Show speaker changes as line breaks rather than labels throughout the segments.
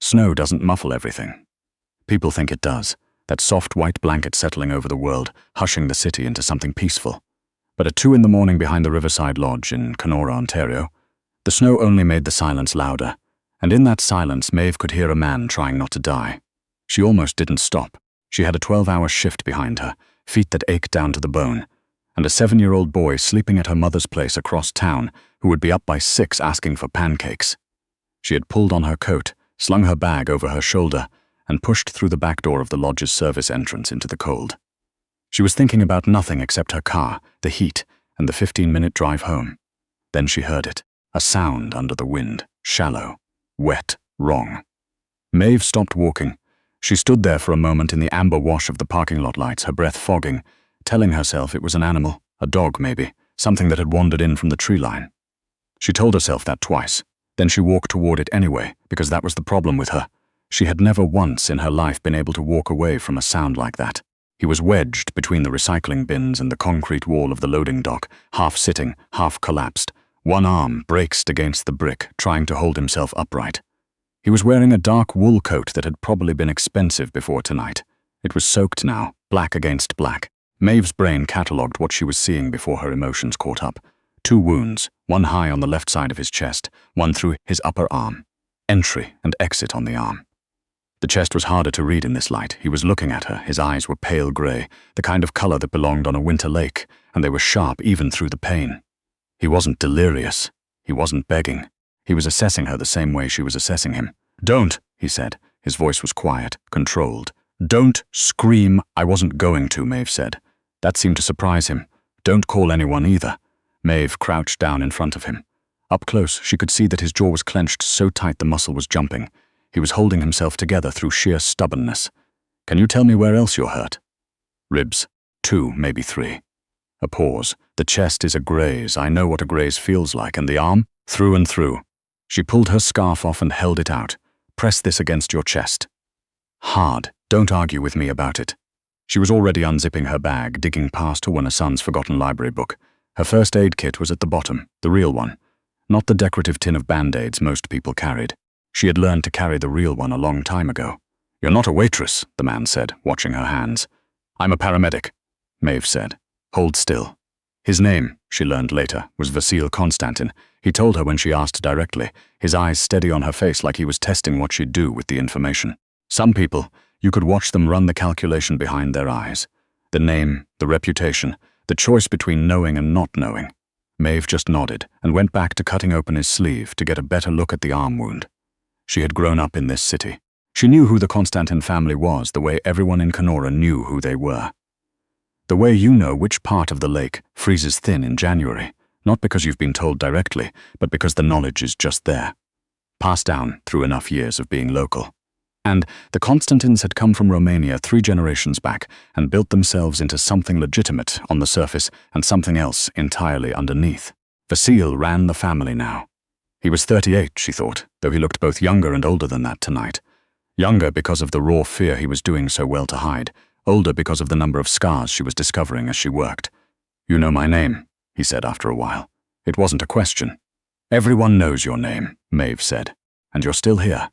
Snow doesn't muffle everything. People think it does, that soft white blanket settling over the world, hushing the city into something peaceful. But at 2 in the morning behind the Riverside Lodge in Kenora, Ontario, the snow only made the silence louder, and in that silence Maeve could hear a man trying not to die. She almost didn't stop. She had a 12-hour shift behind her, feet that ached down to the bone, and a 7-year-old boy sleeping at her mother's place across town who would be up by 6 asking for pancakes. She had pulled on her coat, slung her bag over her shoulder, and pushed through the back door of the lodge's service entrance into the cold. She was thinking about nothing except her car, the heat, and the 15-minute drive home. Then she heard it, a sound under the wind, shallow, wet, wrong. Maeve stopped walking. She stood there for a moment in the amber wash of the parking lot lights, her breath fogging, telling herself it was an animal, a dog maybe, something that had wandered in from the tree line. She told herself that twice. Then she walked toward it anyway, because that was the problem with her. She had never once in her life been able to walk away from a sound like that. He was wedged between the recycling bins and the concrete wall of the loading dock, half sitting, half collapsed. One arm braced against the brick, trying to hold himself upright. He was wearing a dark wool coat that had probably been expensive before tonight. It was soaked now, black against black. Maeve's brain catalogued what she was seeing before her emotions caught up. 2 wounds, one high on the left side of his chest, one through his upper arm. Entry and exit on the arm. The chest was harder to read in this light. He was looking at her. His eyes were pale grey, the kind of color that belonged on a winter lake, and they were sharp even through the pain. He wasn't delirious. He wasn't begging. He was assessing her the same way she was assessing him. "Don't," he said. His voice was quiet, controlled. "Don't scream." "I wasn't going to," Maeve said. That seemed to surprise him. "Don't call anyone either." Maeve crouched down in front of him. Up close, she could see that his jaw was clenched so tight the muscle was jumping. He was holding himself together through sheer stubbornness. "Can you tell me where else you're hurt?" "Ribs. 2, maybe 3. A pause. "The chest is a graze. I know what a graze feels like. And the arm? Through and through." She pulled her scarf off and held it out. "Press this against your chest." "Hard. Don't argue with me about it." She was already unzipping her bag, digging past her son's forgotten library book. Her first aid kit was at the bottom, the real one. Not the decorative tin of Band-Aids most people carried. She had learned to carry the real one a long time ago. "You're not a waitress," the man said, watching her hands. "I'm a paramedic," Maeve said. "Hold still." His name, she learned later, was Vasil Konstantin. He told her when she asked directly, his eyes steady on her face like he was testing what she'd do with the information. Some people, you could watch them run the calculation behind their eyes. The name, the reputation, the choice between knowing and not knowing. Maeve just nodded and went back to cutting open his sleeve to get a better look at the arm wound. She had grown up in this city. She knew who the Konstantin family was the way everyone in Kenora knew who they were. The way you know which part of the lake freezes thin in January, not because you've been told directly, but because the knowledge is just there. Passed down through enough years of being local. And the Konstantins had come from Romania 3 generations back and built themselves into something legitimate on the surface and something else entirely underneath. Vasil ran the family now. He was 38, she thought, though he looked both younger and older than that tonight. Younger because of the raw fear he was doing so well to hide, older because of the number of scars she was discovering as she worked. "You know my name," he said after a while. It wasn't a question. "Everyone knows your name," Maeve said, "and you're still here."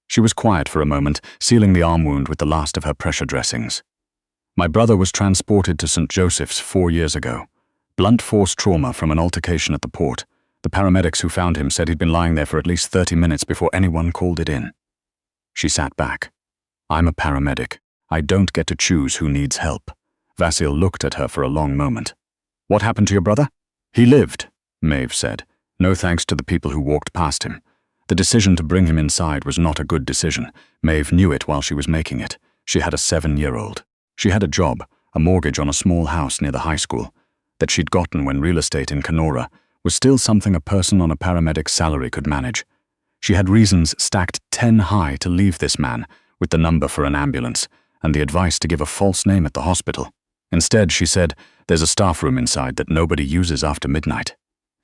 She was quiet for a moment, sealing the arm wound with the last of her pressure dressings. "My brother was transported to St. Joseph's 4 years ago. Blunt force trauma from an altercation at the port. The paramedics who found him said he'd been lying there for at least 30 minutes before anyone called it in." She sat back. "I'm a paramedic. I don't get to choose who needs help." Vasil looked at her for a long moment. "What happened to your brother?" "He lived," Maeve said, no thanks to the people who walked past him. The decision to bring him inside was not a good decision. Maeve knew it while she was making it. She had a 7-year-old. She had a job, a mortgage on a small house near the high school. That she'd gotten when real estate in Kenora was still something a person on a paramedic's salary could manage. She had reasons stacked 10 high to leave this man, with the number for an ambulance, and the advice to give a false name at the hospital. Instead, she said, "There's a staff room inside that nobody uses after midnight.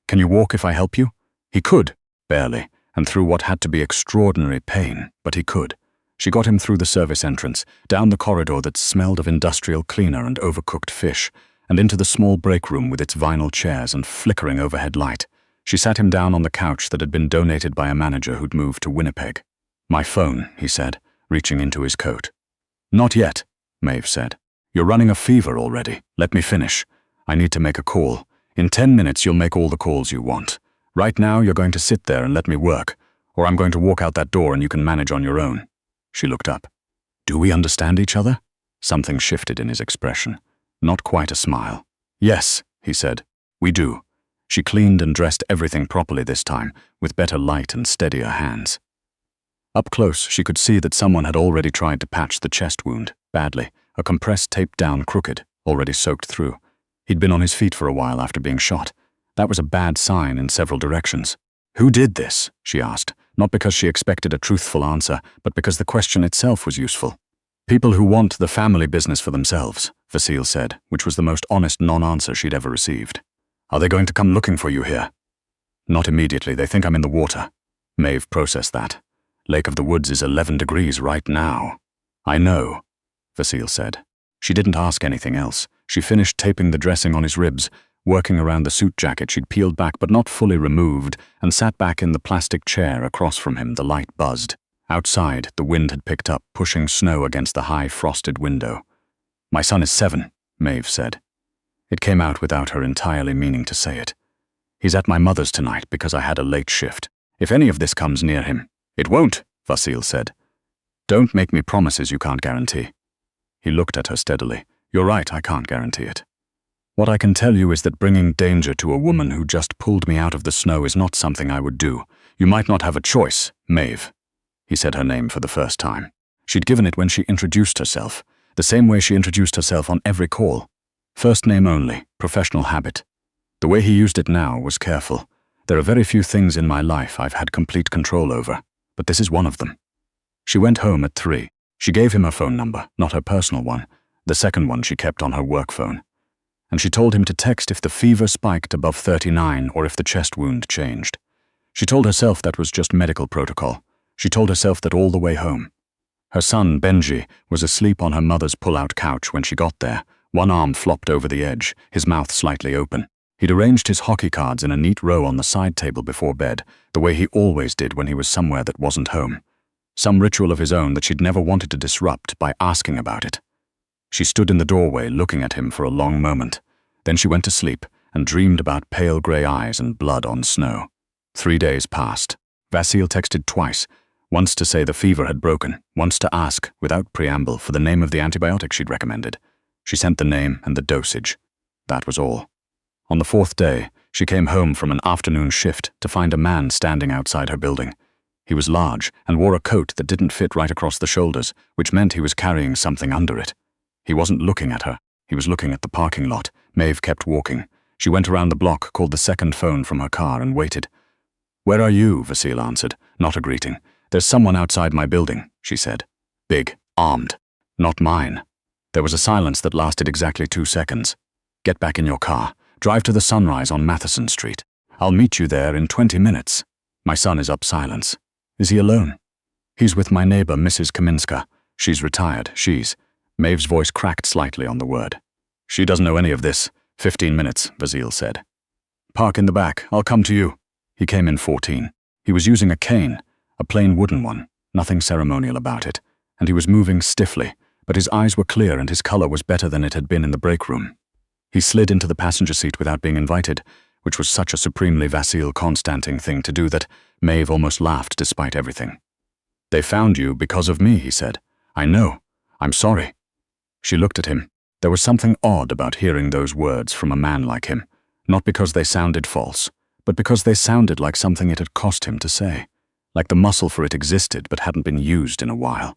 Can you walk if I help you?" He could, barely, and through what had to be extraordinary pain, but he could. She got him through the service entrance, down the corridor that smelled of industrial cleaner and overcooked fish, and into the small break room with its vinyl chairs and flickering overhead light. She sat him down on the couch that had been donated by a manager who'd moved to Winnipeg. My phone, he said, reaching into his coat. Not yet, Maeve said. You're running a fever already. Let me finish. I need to make a call. In 10 minutes you'll make all the calls you want. Right now you're going to sit there and let me work, or I'm going to walk out that door and you can manage on your own. She looked up. Do we understand each other? Something shifted in his expression. Not quite a smile. Yes, he said. We do. She cleaned and dressed everything properly this time, with better light and steadier hands. Up close, she could see that someone had already tried to patch the chest wound, badly, a compressed tape down crooked, already soaked through. He'd been on his feet for a while after being shot. That was a bad sign in several directions. Who did this? She asked, not because she expected a truthful answer, but because the question itself was useful. People who want the family business for themselves, Vasile said, which was the most honest non-answer she'd ever received. Are they going to come looking for you here? Not immediately, they think I'm in the water. Maeve processed that. Lake of the Woods is 11 degrees right now. I know, Vasile said. She didn't ask anything else. She finished taping the dressing on his ribs, working around the suit jacket she'd peeled back but not fully removed, and sat back in the plastic chair across from him. The light buzzed. Outside, the wind had picked up, pushing snow against the high frosted window. My son is 7, Maeve said. It came out without her entirely meaning to say it. He's at my mother's tonight because I had a late shift. If any of this comes near him. It won't, Vasile said. Don't make me promises you can't guarantee. He looked at her steadily. You're right, I can't guarantee it. What I can tell you is that bringing danger to a woman who just pulled me out of the snow is not something I would do. You might not have a choice, Maeve. He said her name for the first time. She'd given it when she introduced herself, the same way she introduced herself on every call. First name only, professional habit. The way he used it now was careful. There are very few things in my life I've had complete control over, but this is one of them. She went home at 3. She gave him her phone number, not her personal one. The second one she kept on her work phone. And she told him to text if the fever spiked above 39 or if the chest wound changed. She told herself that was just medical protocol. She told herself that all the way home. Her son, Benji, was asleep on her mother's pull-out couch when she got there, one arm flopped over the edge, his mouth slightly open. He'd arranged his hockey cards in a neat row on the side table before bed, the way he always did when he was somewhere that wasn't home. Some ritual of his own that she'd never wanted to disrupt by asking about it. She stood in the doorway looking at him for a long moment. Then she went to sleep and dreamed about pale grey eyes and blood on snow. 3 days passed. Vasile texted twice, once to say the fever had broken, once to ask, without preamble, for the name of the antibiotic she'd recommended. She sent the name and the dosage. That was all. On the 4th day, she came home from an afternoon shift to find a man standing outside her building. He was large and wore a coat that didn't fit right across the shoulders, which meant he was carrying something under it. He wasn't looking at her. He was looking at the parking lot. Maeve kept walking. She went around the block, called the second phone from her car, and waited. Where are you? Vasile answered, not a greeting. There's someone outside my building, she said. Big, armed. Not mine. There was a silence that lasted exactly 2 seconds. Get back in your car. Drive to the Sunrise on Matheson Street. I'll meet you there in 20 minutes. My son is up. Silence. Is he alone? He's with my neighbor, Mrs. Kaminska. She's retired. Maeve's voice cracked slightly on the word. She doesn't know any of this. 15 minutes, Vasile said. Park in the back. I'll come to you. He came in 14. He was using a cane, a plain wooden one, nothing ceremonial about it, and he was moving stiffly, but his eyes were clear and his color was better than it had been in the break room. He slid into the passenger seat without being invited, which was such a supremely Vasile Constantin thing to do that Maeve almost laughed despite everything. They found you because of me, he said. I know. I'm sorry. She looked at him. There was something odd about hearing those words from a man like him, not because they sounded false, but because they sounded like something it had cost him to say, like the muscle for it existed but hadn't been used in a while.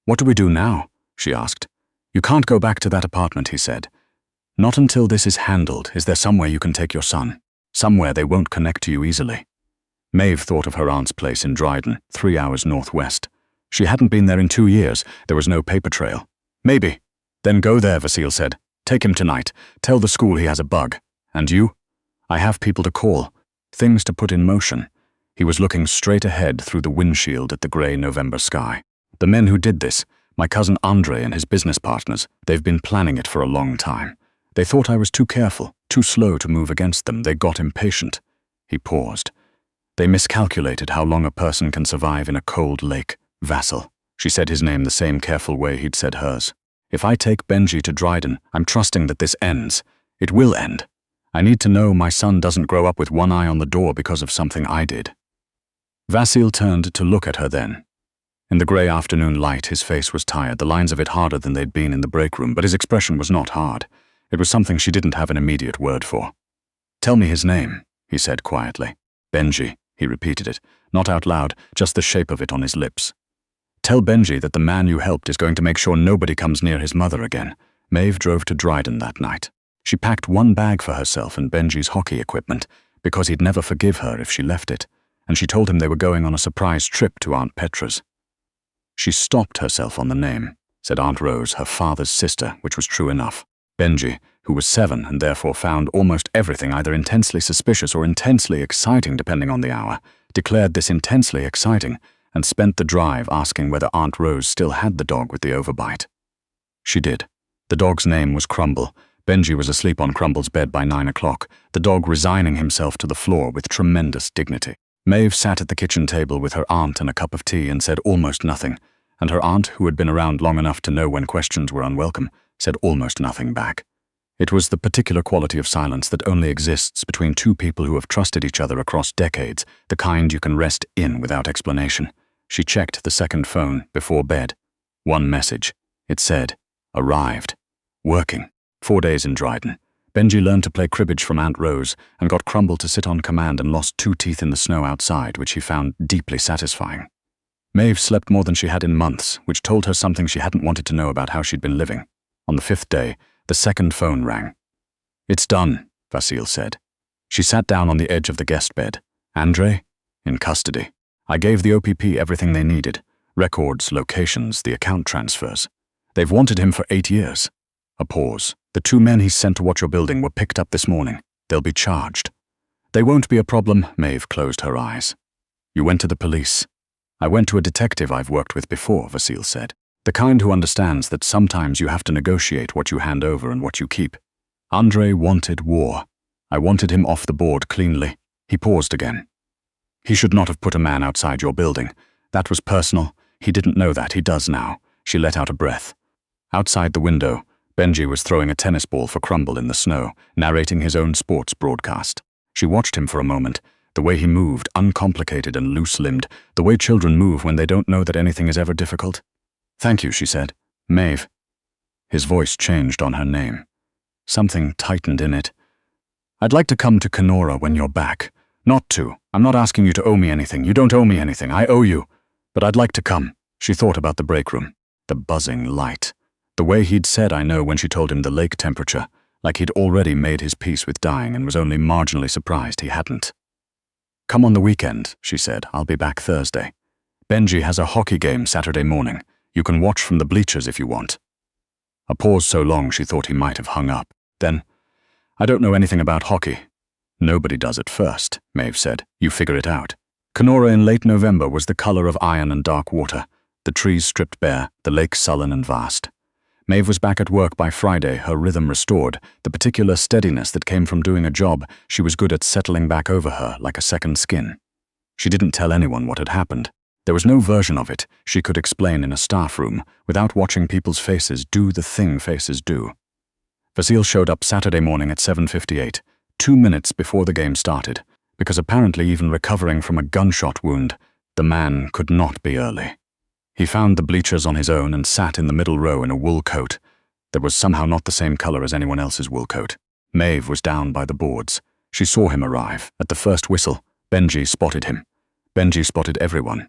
What do we do now? She asked. You can't go back to that apartment, he said. Not until this is handled. Is there somewhere you can take your son? Somewhere they won't connect to you easily. Maeve thought of her aunt's place in Dryden, 3 hours northwest. She hadn't been there in 2 years. There was no paper trail. Maybe. Then go there, Vasile said. Take him tonight. Tell the school he has a bug. And you? I have people to call. Things to put in motion. He was looking straight ahead through the windshield at the grey November sky. The men who did this, my cousin Andre and his business partners, they've been planning it for a long time. They thought I was too careful, too slow to move against them. They got impatient. He paused. They miscalculated how long a person can survive in a cold lake. Vasil. She said his name the same careful way he'd said hers. If I take Benji to Dryden, I'm trusting that this ends. It will end. I need to know my son doesn't grow up with one eye on the door because of something I did. Vasil turned to look at her then. In the grey afternoon light, his face was tired, the lines of it harder than they'd been in the break room, but his expression was not hard. It was something she didn't have an immediate word for. "Tell me his name," he said quietly. "Benji," he repeated it, not out loud, just the shape of it on his lips. "Tell Benji that the man you helped is going to make sure nobody comes near his mother again." Maeve drove to Dryden that night. She packed one bag for herself and Benji's hockey equipment, because he'd never forgive her if she left it, and she told him they were going on a surprise trip to Aunt Petra's. She stopped herself on the name, said Aunt Rose, her father's sister, which was true enough. Benji, who was 7 and therefore found almost everything either intensely suspicious or intensely exciting depending on the hour, declared this intensely exciting and spent the drive asking whether Aunt Rose still had the dog with the overbite. She did. The dog's name was Crumble. Benji was asleep on Crumble's bed by 9 o'clock, the dog resigning himself to the floor with tremendous dignity. Maeve sat at the kitchen table with her aunt and a cup of tea and said almost nothing, and her aunt, who had been around long enough to know when questions were unwelcome, said almost nothing back. It was the particular quality of silence that only exists between two people who have trusted each other across decades, the kind you can rest in without explanation. She checked the second phone before bed. One message. It said, "Arrived. Working. 4 days in Dryden. Benji learned to play cribbage from Aunt Rose and got Crumble to sit on command and lost 2 teeth in the snow outside, which he found deeply satisfying." Maeve slept more than she had in months, which told her something she hadn't wanted to know about how she'd been living. On the 5th day, the second phone rang. "It's done," Vasil said. She sat down on the edge of the guest bed. "Andre? In custody. I gave the OPP everything they needed. Records, locations, the account transfers. They've wanted him for 8 years. A pause. "The 2 men he sent to watch your building were picked up this morning. They'll be charged." "They won't be a problem." Maeve closed her eyes. "You went to the police." "I went to a detective I've worked with before," Vasil said. "The kind who understands that sometimes you have to negotiate what you hand over and what you keep. Andre wanted war. I wanted him off the board cleanly." He paused again. "He should not have put a man outside your building. That was personal. He didn't know that. He does now." She let out a breath. Outside the window, Benji was throwing a tennis ball for Crumble in the snow, narrating his own sports broadcast. She watched him for a moment, the way he moved, uncomplicated and loose-limbed, the way children move when they don't know that anything is ever difficult. "Thank you," she said. "Maeve." His voice changed on her name. Something tightened in it. "I'd like to come to Kenora when you're back. Not to. I'm not asking you to owe me anything. You don't owe me anything. I owe you. But I'd like to come." She thought about the break room. The buzzing light. The way he'd said "I know" when she told him the lake temperature, like he'd already made his peace with dying and was only marginally surprised he hadn't. "Come on the weekend," she said. "I'll be back Thursday. Benji has a hockey game Saturday morning. You can watch from the bleachers if you want." A pause so long she thought he might have hung up. Then, "I don't know anything about hockey." "Nobody does at first," Maeve said. "You figure it out." Kenora in late November was the color of iron and dark water, the trees stripped bare, the lake sullen and vast. Maeve was back at work by Friday, her rhythm restored, the particular steadiness that came from doing a job she was good at settling back over her like a second skin. She didn't tell anyone what had happened. There was no version of it she could explain in a staff room without watching people's faces do the thing faces do. Vasil showed up Saturday morning at 7:58, 2 minutes before the game started, because apparently even recovering from a gunshot wound, the man could not be early. He found the bleachers on his own and sat in the middle row in a wool coat that was somehow not the same color as anyone else's wool coat. Maeve was down by the boards. She saw him arrive. At the first whistle, Benji spotted him. Benji spotted everyone.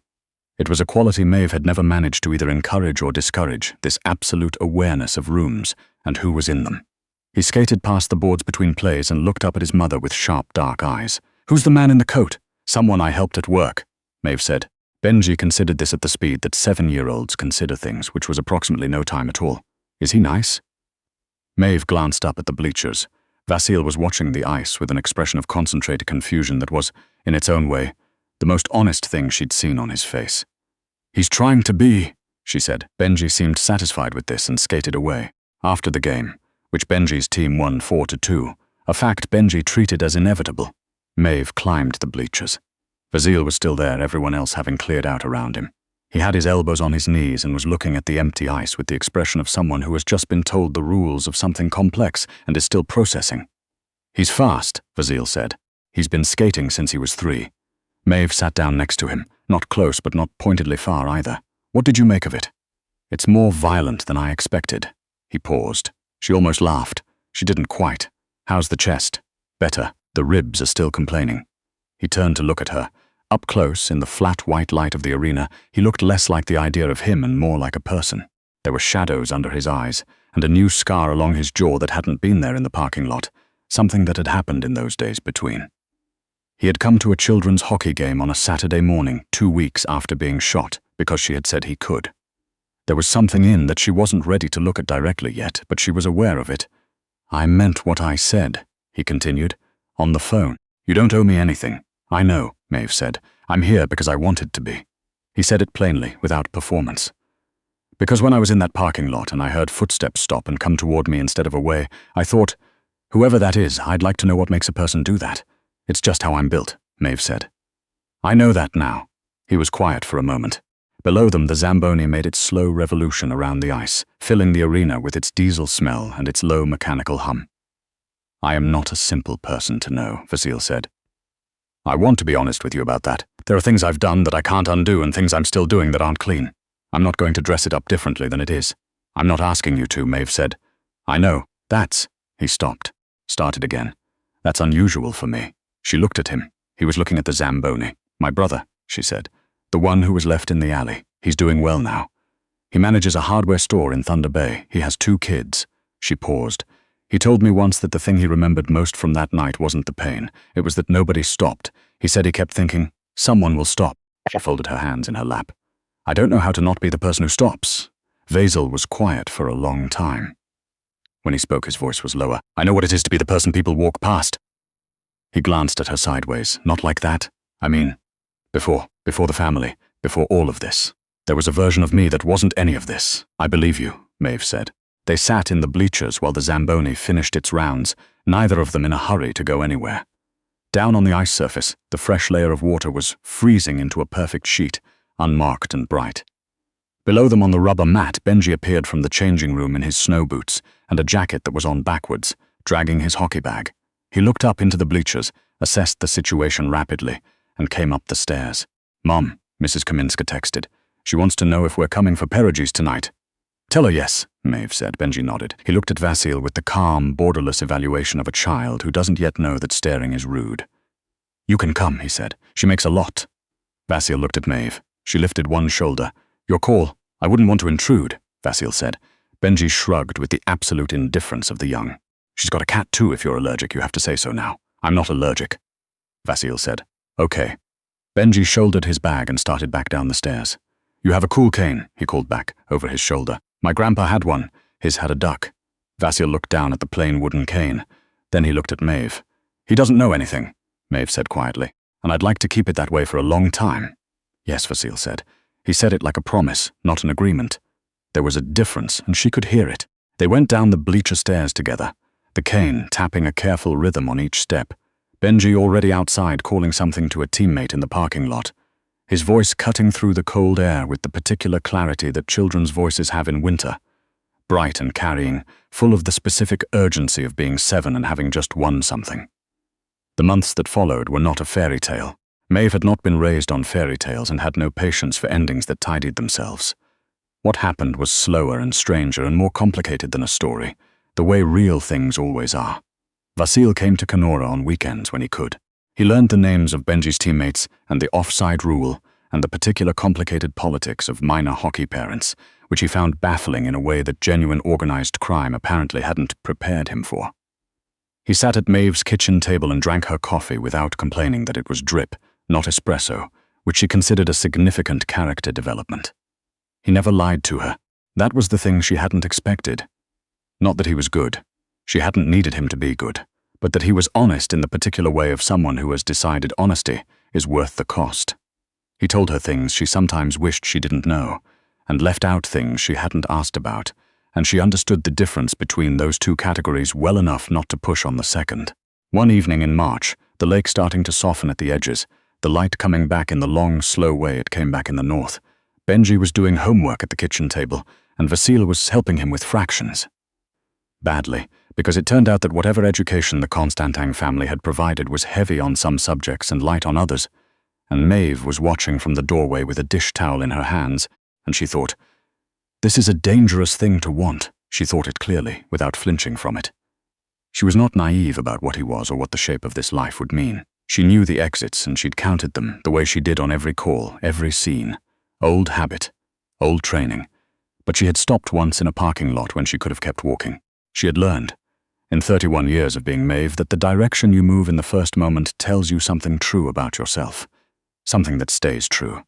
It was a quality Maeve had never managed to either encourage or discourage, this absolute awareness of rooms and who was in them. He skated past the boards between plays and looked up at his mother with sharp, dark eyes. "Who's the man in the coat?" "Someone I helped at work," Maeve said. Benji considered this at the speed that 7-year-olds consider things, which was approximately no time at all. "Is he nice?" Maeve glanced up at the bleachers. Vasil was watching the ice with an expression of concentrated confusion that was, in its own way, the most honest thing she'd seen on his face. "He's trying to be," she said. Benji seemed satisfied with this and skated away. After the game, which Benji's team won 4-2, a fact Benji treated as inevitable, Maeve climbed the bleachers. Vasile was still there, everyone else having cleared out around him. He had his elbows on his knees and was looking at the empty ice with the expression of someone who has just been told the rules of something complex and is still processing. "He's fast," Vasile said. "He's been skating since he was 3. Maeve sat down next to him, not close but not pointedly far either. "What did you make of it?" "It's more violent than I expected." He paused. She almost laughed. She didn't quite. "How's the chest?" "Better. The ribs are still complaining." He turned to look at her. Up close, in the flat white light of the arena, he looked less like the idea of him and more like a person. There were shadows under his eyes, and a new scar along his jaw that hadn't been there in the parking lot, something that had happened in those days between. He had come to a children's hockey game on a Saturday morning, 2 weeks after being shot, because she had said he could. There was something in that she wasn't ready to look at directly yet, but she was aware of it. "I meant what I said," he continued, "on the phone. You don't owe me anything." "I know," Maeve said. "I'm here because I wanted to be." He said it plainly, without performance. "Because when I was in that parking lot and I heard footsteps stop and come toward me instead of away, I thought, whoever that is, I'd like to know what makes a person do that. It's just how I'm built," Maeve said. "I know that now." He was quiet for a moment. Below them, the Zamboni made its slow revolution around the ice, filling the arena with its diesel smell and its low mechanical hum. "I am not a simple person to know," Vasile said. "I want to be honest with you about that. There are things I've done that I can't undo and things I'm still doing that aren't clean. I'm not going to dress it up differently than it is. I'm not asking you to," Maeve said. "I know. That's—" He stopped. Started again. "That's unusual for me." She looked at him. He was looking at the Zamboni. "My brother," she said. "The one who was left in the alley. He's doing well now. He manages a hardware store in Thunder Bay. He has 2 kids. She paused. "He told me once that the thing he remembered most from that night wasn't the pain. It was that nobody stopped. He said he kept thinking, someone will stop." She folded her hands in her lap. "I don't know how to not be the person who stops." Vasile was quiet for a long time. When he spoke, his voice was lower. "I know what it is to be the person people walk past." He glanced at her sideways. "Not like that. I mean, before the family, before all of this. There was a version of me that wasn't any of this." "I believe you," Maeve said. They sat in the bleachers while the Zamboni finished its rounds, neither of them in a hurry to go anywhere. Down on the ice surface, the fresh layer of water was freezing into a perfect sheet, unmarked and bright. Below them on the rubber mat, Benji appeared from the changing room in his snow boots and a jacket that was on backwards, dragging his hockey bag. He looked up into the bleachers, assessed the situation rapidly, and came up the stairs. "Mom," Mrs. Kaminska texted. "She wants to know if we're coming for Perigis tonight." "Tell her yes," Maeve said. Benji nodded. He looked at Vasile with the calm, borderless evaluation of a child who doesn't yet know that staring is rude. "You can come," he said. "She makes a lot." Vasile looked at Maeve. She lifted one shoulder. "Your call. I wouldn't want to intrude," Vasile said. Benji shrugged with the absolute indifference of the young. "She's got a cat too. If you're allergic, you have to say so now." "I'm not allergic," Vasile said. "Okay." Benji shouldered his bag and started back down the stairs. "You have a cool cane," he called back, over his shoulder. "My grandpa had one. His had a duck." Vasile looked down at the plain wooden cane. Then he looked at Maeve. "He doesn't know anything," Maeve said quietly, "and I'd like to keep it that way for a long time." "Yes," Vasile said. He said it like a promise, not an agreement. There was a difference, and she could hear it. They went down the bleacher stairs together, the cane tapping a careful rhythm on each step. Benji already outside calling something to a teammate in the parking lot. His voice cutting through the cold air with the particular clarity that children's voices have in winter. Bright and carrying, full of the specific urgency of being 7 and having just won something. The months that followed were not a fairy tale. Maeve had not been raised on fairy tales and had no patience for endings that tidied themselves. What happened was slower and stranger and more complicated than a story, the way real things always are. Vasile came to Kenora on weekends when he could. He learned the names of Benji's teammates and the offside rule and the particular complicated politics of minor hockey parents, which he found baffling in a way that genuine organized crime apparently hadn't prepared him for. He sat at Maeve's kitchen table and drank her coffee without complaining that it was drip, not espresso, which she considered a significant character development. He never lied to her. That was the thing she hadn't expected. Not that he was good. She hadn't needed him to be good, but that he was honest in the particular way of someone who has decided honesty is worth the cost. He told her things she sometimes wished she didn't know, and left out things she hadn't asked about, and she understood the difference between those two categories well enough not to push on the second. One evening in March, the lake starting to soften at the edges, the light coming back in the long, slow way it came back in the north. Benji was doing homework at the kitchen table, and Vasil was helping him with fractions. Badly, because it turned out that whatever education the Constantin family had provided was heavy on some subjects and light on others, and Maeve was watching from the doorway with a dish towel in her hands, and she thought, "This is a dangerous thing to want." She thought it clearly, without flinching from it. She was not naive about what he was or what the shape of this life would mean. She knew the exits, and she'd counted them the way she did on every call, every scene. Old habit, old training. But she had stopped once in a parking lot when she could have kept walking. She had learned, in 31 years of being Maeve, that the direction you move in the first moment tells you something true about yourself. Something that stays true.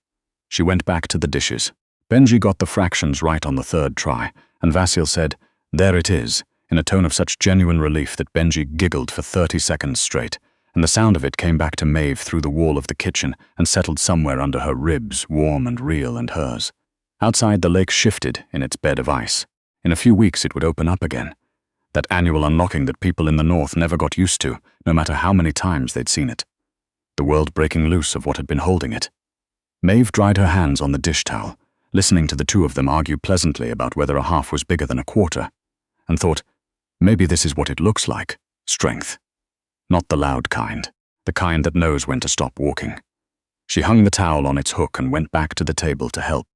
She went back to the dishes. Benji got the fractions right on the third try, and Vasil said, "There it is," in a tone of such genuine relief that Benji giggled for 30 seconds straight, and the sound of it came back to Maeve through the wall of the kitchen and settled somewhere under her ribs, warm and real and hers. Outside, the lake shifted in its bed of ice. In a few weeks it would open up again. That annual unlocking that people in the north never got used to, no matter how many times they'd seen it. The world breaking loose of what had been holding it. Maeve dried her hands on the dish towel, listening to the two of them argue pleasantly about whether a half was bigger than a quarter, and thought, maybe this is what it looks like, strength. Not the loud kind, the kind that knows when to stop walking. She hung the towel on its hook and went back to the table to help.